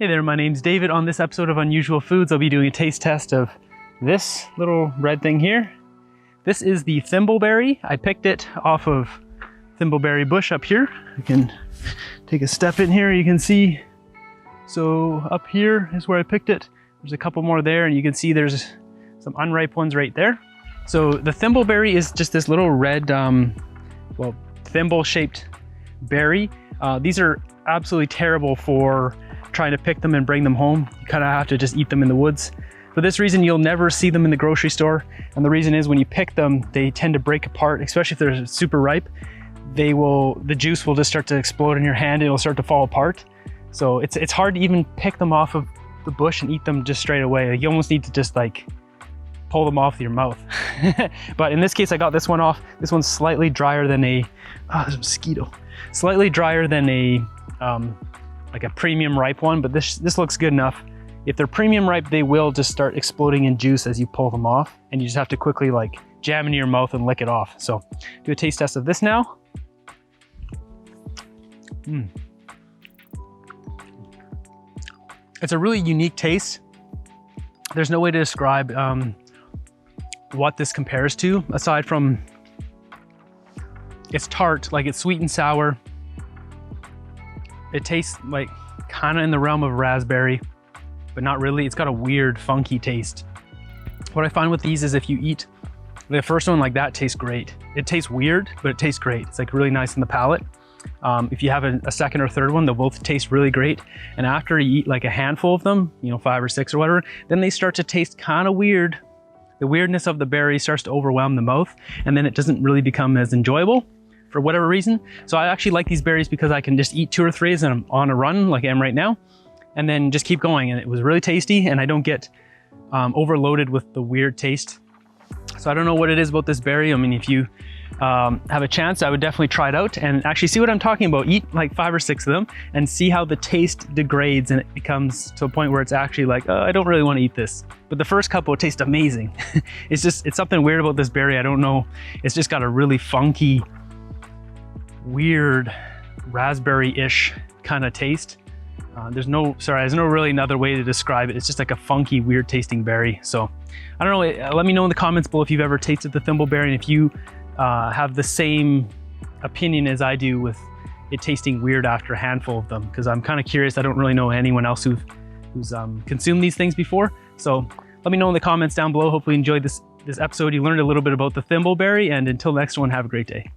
Hey there, my name's David. On this episode of Unusual Foods, I'll be doing a taste test of this little red thing here. This is the thimbleberry. I picked it off of thimbleberry bush up here. I can take a step in here, you can see. So up here is where I picked it. There's a couple more there, and you can see there's some unripe ones right there. So the thimbleberry is just this little red, well, thimble-shaped berry. These are absolutely terrible for trying to pick them and bring them home. You kind of have to just eat them in the woods. For this reason, you'll never see them in the grocery store. And the reason is when you pick them, they tend to break apart, especially if they're super ripe. The juice will just start to explode in your hand and it'll start to fall apart. So it's hard to even pick them off of the bush and eat them just straight away. Like, you almost need to just like pull them off with your mouth. But in this case, I got this one off. This one's slightly drier than there's a mosquito. Slightly drier than like a premium ripe one, but this looks good enough. If they're premium ripe, they will just start exploding in juice as you pull them off, and you just have to quickly like jam into your mouth and lick it off. So do a taste test of this now. It's a really unique taste. There's no way to describe what this compares to, aside from it's tart, like it's sweet and sour. It tastes like kind of in the realm of raspberry, but not really. It's got a weird, funky taste. What I find with these is if you eat the first one like that, tastes great. It tastes weird, but it tastes great. It's like really nice in the palate. If you have a second or third one, they'll both taste really great. And after you eat like a handful of them, 5 or 6 or whatever, then they start to taste kind of weird. The weirdness of the berry starts to overwhelm the mouth, and then it doesn't really become as enjoyable for whatever reason. So I actually like these berries because I can just eat 2 or 3 as I'm on a run like I am right now, and then just keep going. And it was really tasty, and I don't get overloaded with the weird taste. So I don't know what it is about this berry. I mean, if you have a chance, I would definitely try it out and actually see what I'm talking about. Eat like 5 or 6 of them and see how the taste degrades and it becomes to a point where it's actually like, oh, I don't really want to eat this. But the first couple taste amazing. It's something weird about this berry. I don't know. It's just got a really funky, weird raspberry-ish kind of taste. There's no really another way to describe it. It's just like a funky, weird tasting berry. So I don't know, let me know in the comments below if you've ever tasted the thimbleberry and if you have the same opinion as I do with it tasting weird after a handful of them, because I'm kind of curious. I don't really know anyone else who's consumed these things before. So let me know in the comments down below. Hopefully you enjoyed this episode. You learned a little bit about the thimbleberry, and until next one, have a great day.